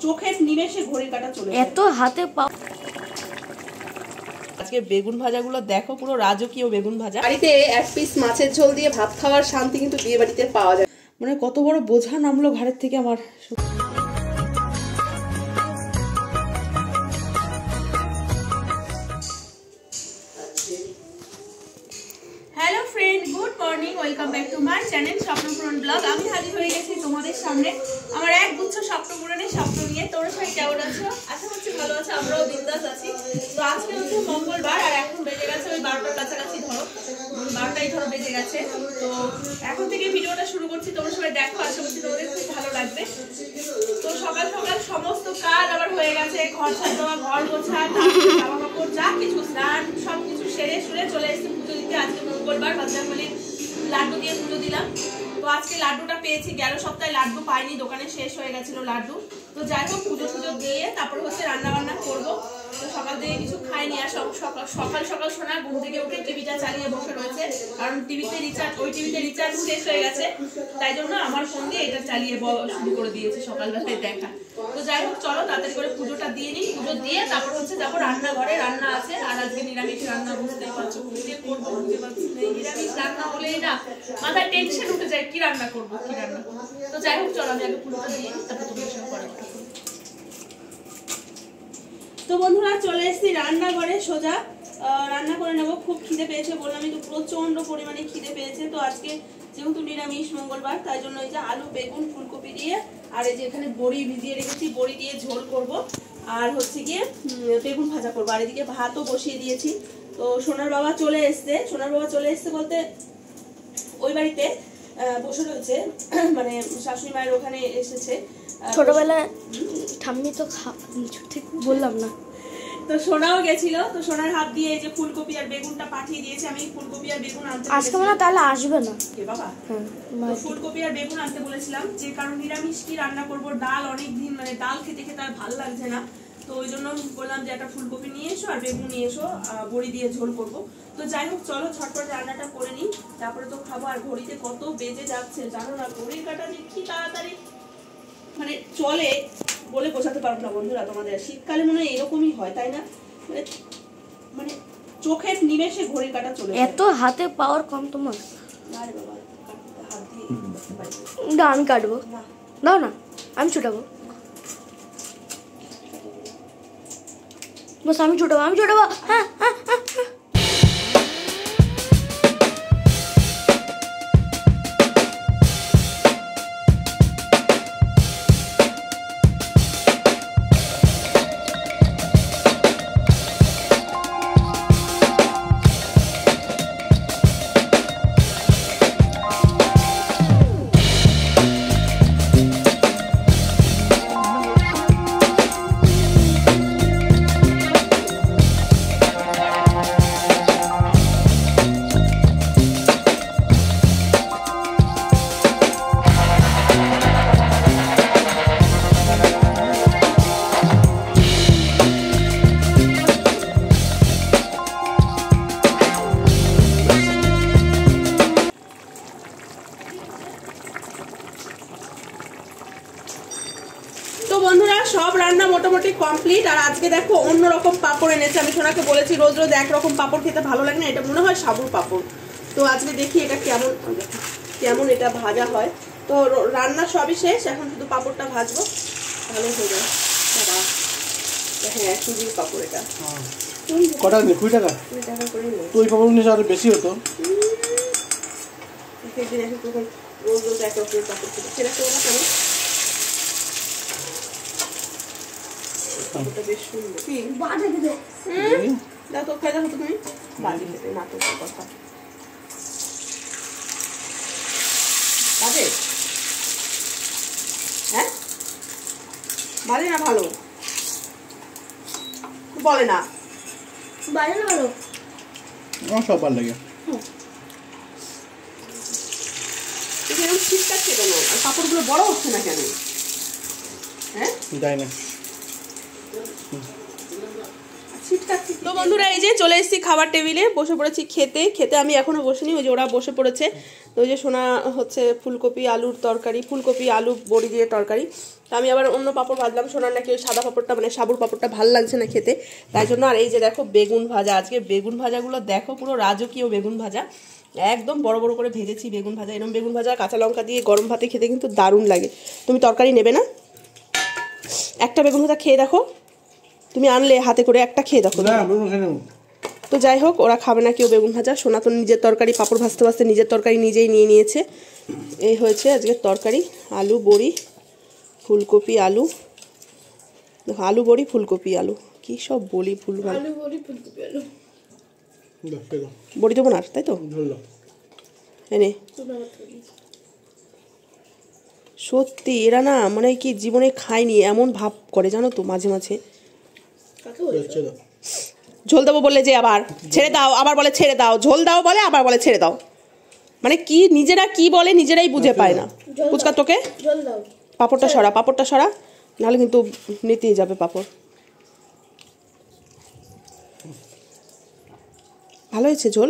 চোখের নিমেষে ঘড়ি কাটা চলে এত হাতে আজকে বেগুন ভাজাগুলো দেখো, পুরো রাজকীয় বেগুন ভাজা। বাড়িতে এক পিস মাছের ঝোল দিয়ে ভাত খাওয়ার শান্তি কিন্তু বিয়ে বাড়িতে পাওয়া যায়। মানে কত বড় বোঝা নামলো ঘাড়ের থেকে আমার। Hello friend, good morning, welcome back to my channel Swapnapuran vlog. আমি হাজির হয়ে গেছি তোমাদের সামনে আমার এক গুচ্ছ স্বপ্নপূরণের স্বপ্ন নিয়ে। তোমরা সবাই কেমন আছো? আশা করছি ভালো আছো, আমরাও বিন্দাস আছি। তো আজকে হচ্ছে মঙ্গলবার আর এখন বেজে গেছে ওই 12টার কাছাকাছি, ধরো 12টাই ধরো বেজে গেছে। তো এখন থেকে ভিডিওটা শুরু করছি, তোমরা সবাই দেখো, আশা করছি তোমাদের খুব ভালো লাগবে। তো সকাল সকাল সমস্ত কাজ আবার হয়ে গেছে, ঘর ছাড় দেওয়া, ঘর গোছা, জামা কাপড় যা কিছু, স্নান সবকিছু সেরে সুরে চলে এসেছি পুজো দিতে। আজকে মঙ্গলবার, বাজারমালি লাড্ডু দিয়ে পুজো দিলাম। তো আজকে লাড্ডুটা পেয়েছি, গেল সপ্তাহে লাড্ডু পাইনি, দোকানে শেষ হয়ে গেছিল লাড্ডু। তো যাই হোক, পুজো টুজো দিয়ে তারপর হচ্ছে রান্না বান্না করবো। তো সকাল থেকে কিছু খাইনি, আর সকাল সকাল শোনা ঘুম থেকে উঠে টিভিটা চালিয়ে বসে রয়েছে, কারণ টিভিতে রিচার্জ শেষ হয়ে গেছে। তাই জন্য আমার ফোন দিয়ে এটা চালিয়ে শুরু করে দিয়েছে সকালবেলায় দেখা। তো যাই হোক, চলো তাড়াতাড়ি করে পুজোটা দিয়ে নিই। পুজো দিয়ে তারপর হচ্ছে যাবো রান্নাঘরে, রান্না আছে। আর আজকে নিরামিষ রান্না, বুঝতেই পারছো, করবো বুঝতে পারছি না। নিরামিষ রান্না হলেই না মাথায় টেনশন উঠে যায়, কি রান্না করবো, কি রান্না। তো যাই হোক, চলো আমি আগে পুজোটা দিয়ে নিই, তারপর তোমাদের সঙ্গে পরে কথা বলবো। তো বন্ধুরা, চলে এসেছি রান্নাঘরে, সোজা রান্না করে নেবো। খুব খিদে পেয়েছে, বললাম তো প্রচন্ড পরিমাণে খিদে পেয়েছে। তো আজকে যেহেতু নিরামিষ মঙ্গলবার, তাই জন্য এই যে আলু, বেগুন, ফুলকপি দিয়ে, আর এই যে এখানে বড়ি ভিজিয়ে রেখেছি, বড়ি দিয়ে ঝোল করব, আর হচ্ছে গিয়ে বেগুন ভাজা করবো। আর এদিকে ভাতও বসিয়ে দিয়েছি। তো সোনার বাবা চলে এসছে বলতে ওই বাড়িতে বসে রয়েছে, মানে শাশুড়ি মায়ের ওখানে এসেছে। ছোটবেলায় ঠাম্মি তো ঠিক বললাম না। তো সোনাও গেছিল, তো সোনার হাত দিয়ে এই যে ফুলকপি আর বেগুনটা পাঠিয়ে দিয়েছে। আমি ফুলকপি আর বেগুন আনতে আজকে মনে তাহলে আসবে না বাবা। ফুলকপি আর বেগুন আনতে বলেছিলাম, যে কারণ নিরামিষ কি রান্না করবো, ডাল অনেকদিন, মানে ডাল খেতে খেতে আর ভালো লাগছে না। তো ওই জন্য বললাম যে একটা ফুলকপি নিয়ে এসো আর বেগুন নিয়ে এসো, বড়ি দিয়ে ঝোল করবো। তো যাই হোক, চলো ঝটপট রান্নাটা করে নিই, তারপরে তো খাবো। আর ঘড়িতে কত বেজে যাচ্ছে জানো না, ঘড়ির কাঁটা যে কি তাড়াতাড়ি মানে চলে বলে বোঝাতে পারবো না বন্ধুরা তোমাদের। শীতকালে মনে হয় এরকমই হয়, তাই না? মানে চোখের নিমেষে ঘড়ির কাঁটা চলে। এত হাতে পাওয়ার কম তোমার? আরে বাবা, হাত দিয়ে না, আমি কাটবো। দাও না, আমি ছোটাবো। বস আমি ছোটাবো। হ্যাঁ হ্যাঁ হ্যাঁ। তো বন্ধুরা, সব রান্না মোটামুটি কমপ্লিট। আর আজকে দেখো অন্যরকম পাপড় এনেছে। আমি সোনাকে বলেছি রোজ রোজ একরকম পাপড় খেতে ভালো লাগে না, এটা মনে হয় সাবুর পাপড়। তো আজকে দেখি এটা কেমন এটা ভাজা হয়। তো রান্না সবই শেষ, এখন শুধু পাপড়টা ভাজবো, ভালো হয়ে যায়। হ্যাঁ, সুজির পাপড়। এটা কটা 20 টাকা? 20 টাকা করে নেই তো ওই পাপড় নিয়ে আরো বেশি হতো। একদিন এখন তখন রোজ রোজ এক রকমের পাপড় খেতে সেটা করবো না কেন? বেশ সুন্দর। তো খেয়ে দেখো তুমি, বাজি খেতে না তো কথা বাজে। হ্যাঁ, বাজে না, ভালো বলে না, বাজে না ভালো, আমার সব ভালো লাগে। ঠিক আছে কেন? আর কাপড়গুলো বড় হচ্ছে না কেন? হ্যাঁ, যাই না। তো বন্ধুরা, এই যে চলে এসেছি খাবার টেবিলে, বসে পড়েছি খেতে। আমি এখনো বসিনি, ওই যে ওরা বসে পড়েছে। তো ওই যে সোনা হচ্ছে ফুলকপি আলুর তরকারি, ফুলকপি আলু বড়ি দিয়ে তরকারি। তো আমি আবার অন্য পাঁপড় ভাজলাম, সোনার নাকি ওই সাদা পাঁপড়টা মানে সাবুর পাঁপড়টা ভাল লাগছে না খেতে, তাই জন্য। আর এই যে দেখো বেগুন ভাজা, আজকে বেগুন ভাজাগুলো দেখো পুরো রাজকীয় বেগুন ভাজা, একদম বড় বড় করে ভেজেছি বেগুন ভাজা। এরকম বেগুন ভাজা কাঁচা লঙ্কা দিয়ে গরম ভাতে খেতে কিন্তু দারুণ লাগে। তুমি তরকারি নেবে না? একটা বেগুন ভাজা খেয়ে দেখো, তুমি আনলে হাতে করে একটা খেয়ে দেখো। তো যাই হোক, ওরা খাবে না কেউ বেগুন ভাজা। সোনা তো নিজের তরকারি পাঁপড় ভাজতে ভাজতে নিজের তরকারি নিজেই নিয়ে নিয়েছে। এই হয়েছে আজকের তরকারি, আলু বড়ি ফুলকপি আলু। দেখো আলু বড়ি ফুলকপি আলু, কি সব বলি ভুলভাল। বড়ি দেবো না, তাই তো এনে। সত্যি এরা না মানে কি জীবনে খায়নি এমন ভাব করে, জানো তো মাঝে মাঝে। ঝোল দেবো বললে যে আবার ছেড়ে দাও, আবার বলে ছেড়ে দাও, ঝোল দাও বলে আবার বলে ছেড়ে দাও, মানে কি নিজেরা কি বলে নিজেরাই বুঝে পায় না। ফুচকা তোকে পাঁপড়টা সরা, পাঁপড়টা সরা, নাহলে কিন্তু নিতেই যাবে পাঁপড়। ভালো হয়েছে ঝোল?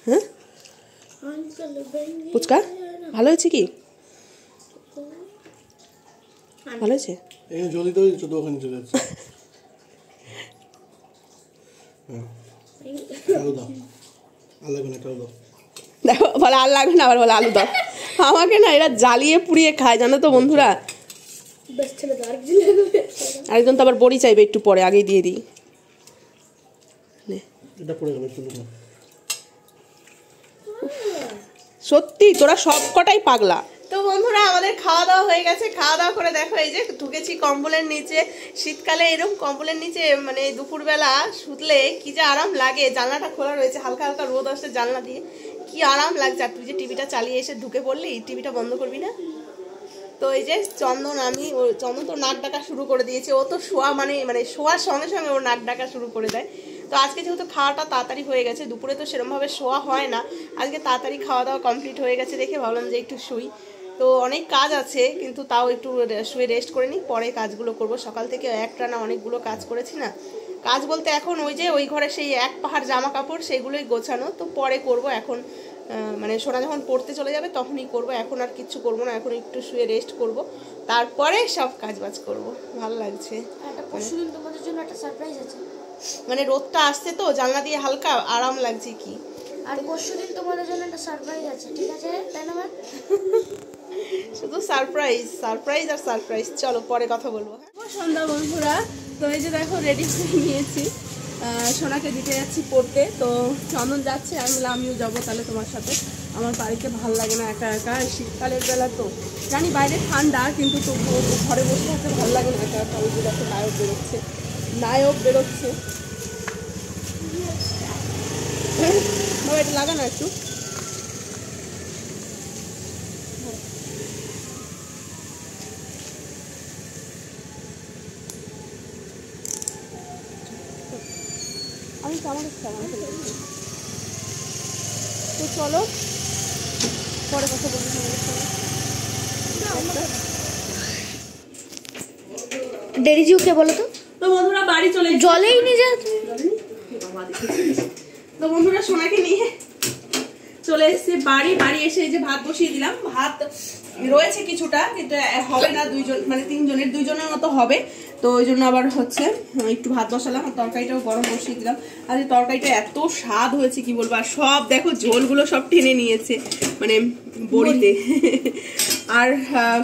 হ্যাঁ ফুচকা ভালো হয়েছে কি? ভালো হয়েছে। দেখো বলে আর লাগবে না, আবার বলে আলু দাও। আমাকে না এরা জ্বালিয়ে পুড়িয়ে খায়, জানো তো বন্ধুরা। আরেকজন তো আবার বড়ি চাইবে একটু পরে, আগেই দিয়ে দিই। সত্যি তোরা সব কটাই পাগলা। তো বন্ধুরা আমাদের খাওয়া দাওয়া হয়ে গেছে। খাওয়া দাওয়া করে দেখো এই যে ঢুকেছি কম্বলের নিচে। শীতকালে এরকম কম্বলের নিচে মানে দুপুরবেলা শুতলে কি যে আরাম লাগে। জানলাটা খোলা রয়েছে, হালকা হালকা রোদ আসছে জানলা দিয়ে, কি আরাম লাগছে। আর তুই যে টিভিটা চালিয়ে এসে ঢুকে পড়লি, টিভিটা বন্ধ করবি না? তো এই যে চন্দন, চন্দন তো নাক ডাকা শুরু করে দিয়েছে। ও তো শোয়া মানে শোয়ার সঙ্গে সঙ্গে ও নাক ডাকা শুরু করে দেয়। তো আজকে যেহেতু খাওয়াটা তাড়াতাড়ি হয়ে গেছে, দুপুরে তো সেরকমভাবে শোয়া হয় না, আজকে তাড়াতাড়ি খাওয়া দাওয়া কমপ্লিট হয়ে গেছে দেখে ভাবলাম যে একটু শুই। তো অনেক কাজ আছে কিন্তু তাও একটু শুয়ে রেস্ট করে নিই, পরে কাজগুলো করব। সকাল থেকে একটানা অনেকগুলো কাজ করেছি না। কাজ বলতে এখন ওই যে ওই ঘরে সেই এক পাহাড় জামা কাপড় সেগুলোই গোছানো, তো পরে করব। এখন মানে সোনা যখন পড়তে চলে যাবে তখনই করব, এখন আর কিচ্ছু করব না। এখন একটু শুয়ে রেস্ট করব, তারপরে সব কাজবাজ করব। ভালো লাগছে। পরশুদিন তোমাদের জন্য একটা সারপ্রাইজ আছে, মানে রোদটা আসছে তো জানলা দিয়ে হালকা আরাম লাগছে কি। আর পরশুদিন তোমাদের জন্য একটা সারপ্রাইজ আছে, ঠিক আছে তাই না? শুধু সারপ্রাইজ সারপ্রাইজ আর সারপ্রাইজ। চলো পরে কথা বলবো। সন্ধ্যা বন্ধুরা, তো এই যে দেখো রেডি করে নিয়েছি, সোনাকে দিতে যাচ্ছি পড়তে। তো চন্দন যাচ্ছে, আমি বললাম আমিও যাবো তাহলে তোমার সাথে। আমার বাড়িতে ভালো লাগে না একা একা, শীতকালের বেলা তো জানি বাইরে ঠান্ডা, কিন্তু তবুও ঘরে বসে থাকতে ভালো লাগে না একা একা। ওই যে দেখো নায়ক বেরোচ্ছে। বাবা এটা লাগা না একটু। আমি কেমন তো চলো পরে কথা বলবো। ডেরিজিউ কে বলো তো? তো বন্ধুরা বাড়ি চলে জলেই নিয়ে যা। তো বন্ধুরা সোনাকে নিয়ে চলে এসেছি বাড়ি এসে এই যে ভাত বসিয়ে দিলাম। ভাত রয়েছে কিছুটা, কিন্তু হবে না দুইজন মানে দুইজনের মতো হবে। তো ওই জন্য আবার হচ্ছে একটু ভাত বসালাম, আর তরকারিটাও গরম বসিয়ে দিলাম। আর এই তরকারিটা এত স্বাদ হয়েছে কি বলবো। আর সব দেখো ঝোলগুলো সব টেনে নিয়েছে মানে বড়িতে। আর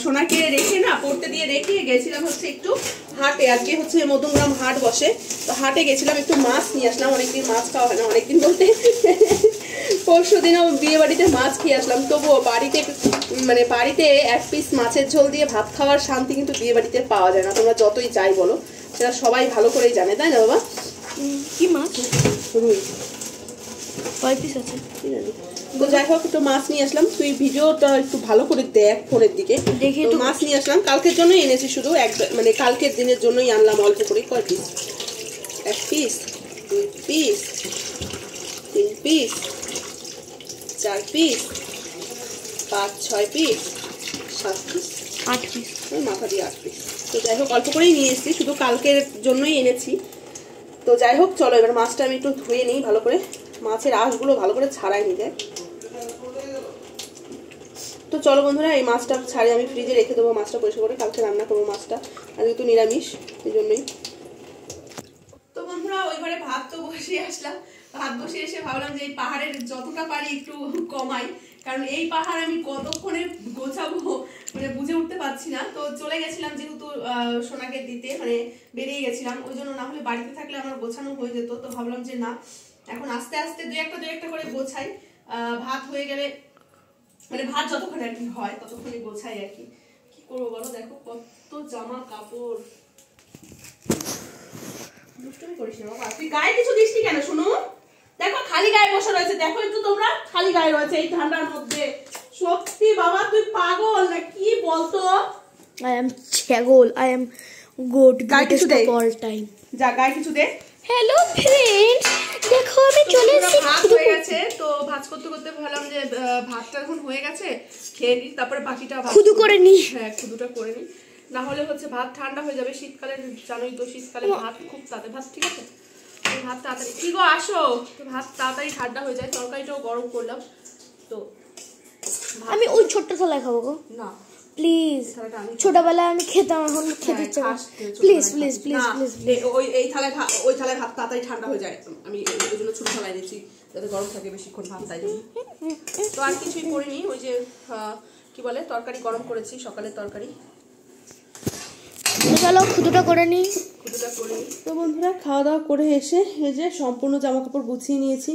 সোনাকে রেখে না পড়তে দিয়ে রেখে গেছিলাম হচ্ছে একটু হাটে। আজকে হচ্ছে মধ্যমগ্রাম হাট বসে, তো হাটে গেছিলাম একটু মাছ নিয়ে আসলাম। অনেকদিন মাছ খাওয়া হয় না, অনেকদিন বলতে পরশু দিনও বিয়ে বাড়িতে মাছ খেয়ে আসলাম। তবুও বাড়িতে এক পিস মাছের ঝোল দিয়ে ভাত খাওয়ার শান্তি কিন্তু বিয়ে বাড়িতে পাওয়া যায় না। তোমরা যতই যাই বলো, সেটা সবাই ভালো করেই জানে, তাই না বাবা? কি মাছ? রুই। কয় পিস আছে কি জানি। তো যাই হোক একটু মাছ নিয়ে আসলাম। তুই ভিডিওটা একটু ভালো করে দেখ ফোনের দিকে। দেখি তো মাছ নিয়ে আসলাম, কালকের জন্যই এনেছি, শুধু মানে কালকের দিনের জন্যই আনলাম অল্প করে। কয় পিস? এক পিস, দুই পিস, তিন piece, 4 piece, 5, 6 piece, 7 piece, 8 piece, মাথা দিয়ে 8 পিস। তো যাই হোক অল্প করেই নিয়ে এসেছি, শুধু কালকের জন্যই এনেছি। তো যাই হোক চলো এবার মাছটা আমি একটু ধুয়ে নিই ভালো করে, মাছের আঁশগুলো ভালো করে ছাড়াই নিই। দেখ তো তো চলো বন্ধুরা, এই মাছটা ছাড়ি আমি ফ্রিজে রেখে দেবো, মাছটা পরিষ্কার করে কালকে রান্না করবো মাছটা, আজকে তো নিরামিষ, এই জন্যই। তো বন্ধুরা ওইবারে ভাত তো বসিয়ে আসলাম, ভাত বসিয়ে এসে ভাবলাম যে এই পাহাড়ের যতটা পারি একটু কমাই, কারণ এই পাহাড় আমি কতক্ষণে গোছাবো মানে বুঝে উঠতে পারছি না। তো চলে গেছিলাম যেহেতু সোনাকে দিতে, মানে বেরিয়ে গেছিলাম, ওই জন্য না হলে বাড়িতে থাকলে আমার গোছানো হয়ে যেত। তো ভাবলাম যে না, এখন আস্তে আস্তে দুই একটা করে গোছাই, ভাত হয়ে গেলে মানে ভাত যতক্ষণ আর কি হয় ততক্ষণই গোছাই আর কি। কি করবো বলো, দেখো কত জামা কাপড়। দুষ্টুমি করিস না বাবা, তুই গায়ে কিছু দিসনি কেন শুনু? দেখো খালি গায়ে বসে রয়েছে, দেখো একটু তোমরা, খালি গায়ে রয়েছে এই ঠান্ডার মধ্যে। সত্যি বাবা তুই পাগল না কি বলতো? I am ছাগল, I am goat, গায়ে কিছু greatest they, of all time. যা গায়ে কিছু দে। হ্যালো ফ্রেন্ডস, দেখো আমি চলে এসেছি। ভাত হয়ে গেছে, তো ভাত করতে করতে ভাবলাম যে ভাতটা এখন হয়ে গেছে খেয়ে নিই, তারপরে বাকিটা খুদু করে নি। হ্যাঁ খুদুটা করে নিই, না হলে হচ্ছে ভাত ঠান্ডা হয়ে যাবে। শীতকালে জানোই তো, শীতকালে ভাত খুব তাড়াতাড়ি, ভাত ঠিক আছে ভাত তাড়াতাড়ি, কি গো আসো, তো ভাত তাড়াতাড়ি ঠান্ডা হয়ে যায়। তরকারিটাও গরম করলাম, তো আমি ওই ছোট্ট থালায় খাবো গো, না প্লিজ। থালাটা আমি ছোটবেলায় আমি খেতাম, এখন খেতে ইচ্ছে করে। Please please please please. এই থালায় ওই থালায় ভাত তাড়াতাড়ি ঠান্ডা হয়ে যায়, আমি ওই জন্য ছোট থালায় নিচ্ছি যাতে গরম থাকে বেশিক্ষণ ভাত, তাই জন্য। তো আর কিছুই করিনি, ওই যে কি বলে তরকারি গরম করেছি, সকালের তরকারি। চলো খুদুটা করে নি। খুদুটা করে নিই। তো বন্ধুরা খাওয়া দাওয়া করে এসে এই যে সম্পূর্ণ জামা কাপড় গুছিয়ে নিয়েছি,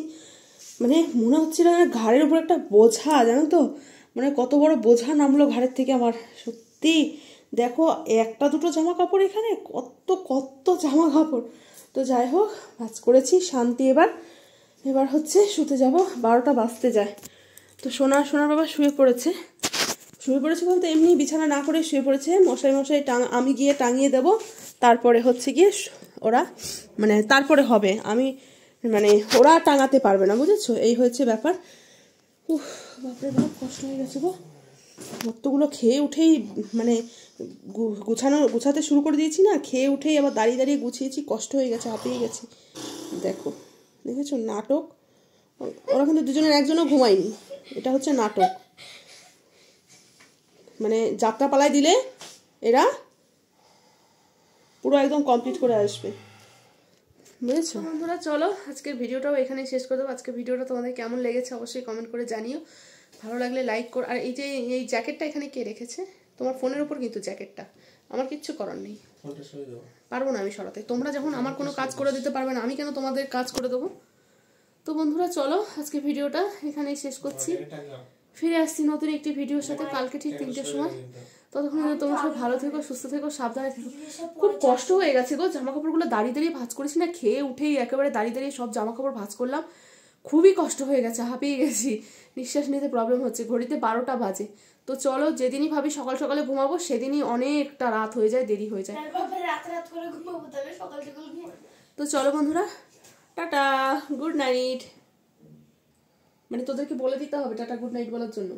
মানে মনে হচ্ছিল ঘাড়ের উপর একটা বোঝা, জানো তো, মানে কত বড় বোঝা নামলো ঘাড়ের থেকে আমার, সত্যি। দেখো একটা দুটো জামা কাপড়, এখানে কত কত জামা কাপড়। তো যাই হোক কাজ করেছি, শান্তি। এবার হচ্ছে শুতে যাব, 12টা বাজতে যায়। তো সোনার বাবা শুয়ে পড়েছে বলতে এমনি বিছানা না করে শুয়ে পড়েছে, মশাই আমি গিয়ে টাঙিয়ে দেব, তারপরে হচ্ছে গিয়ে ওরা মানে তারপরে হবে, আমি মানে ওরা টাঙাতে পারবে না, বুঝেছো, এই হয়েছে ব্যাপার। উফ বাপরে বাপ, কষ্ট হয়ে গেছে গো, মত্তগুলো খেয়ে উঠেই মানে গুছাতে শুরু করে দিয়েছি না, খেয়ে উঠেই আবার দাঁড়িয়ে দাঁড়িয়ে গুছিয়েছি, কষ্ট হয়ে গেছে, হাঁপিয়ে গেছি। দেখেছো নাটক, ওরা কিন্তু দুজনের একজনও ঘুমায়নি, এটা হচ্ছে নাটক। মানে যাত্রাপালায় দিলে এরা পুরো একদম কমপ্লিট করে আসবে, বুঝেছো বন্ধুরা। চলো আজকের ভিডিওটাও এখানে শেষ করে দেবো। আজকের ভিডিওটা তোমাদের কেমন লেগেছে অবশ্যই কমেন্ট করে জানিও, ভালো লাগলে লাইক কর। আর এই যে এই জ্যাকেটটা এখানে কে রেখেছে? তোমার ফোনের উপর কিন্তু জ্যাকেটটা, আমার কিচ্ছু করার নেই, পারবো না আমি সরাতে। তোমরা যখন আমার কোনো কাজ করে দিতে পারবে না, আমি কেন তোমাদের কাজ করে দেবো? তো বন্ধুরা চলো আজকে ভিডিওটা এখানেই শেষ করছি, ফিরে আসছি নতুন একটি ভিডিওর সাথে কালকে ঠিক 3টের সময়। ততক্ষণ তোমরা সব ভালো থেকো, সুস্থ থেকো, সাবধানে থেকো। খুব কষ্ট হয়ে গেছে গো, জামা কাপড়গুলো দাঁড়িয়ে দাঁড়িয়ে ভাঁজ করেছি না, খেয়ে উঠেই একেবারে দাঁড়িয়ে দাঁড়িয়ে সব জামা কাপড় ভাঁজ করলাম, খুবই কষ্ট হয়ে গেছে, হাঁপিয়ে গেছি, নিঃশ্বাস নিতে প্রবলেম হচ্ছে। ঘড়িতে 12টা বাজে। তো চলো যেদিনই ভাবি সকাল সকালে ঘুমাবো সেদিনই অনেকটা রাত হয়ে যায়, দেরি হয়ে যায়। তো চলো বন্ধুরা, টাটা, গুড নাইট। মানে তোদেরকে বলে দিতে হবে টাটা গুড নাইট বলার জন্য।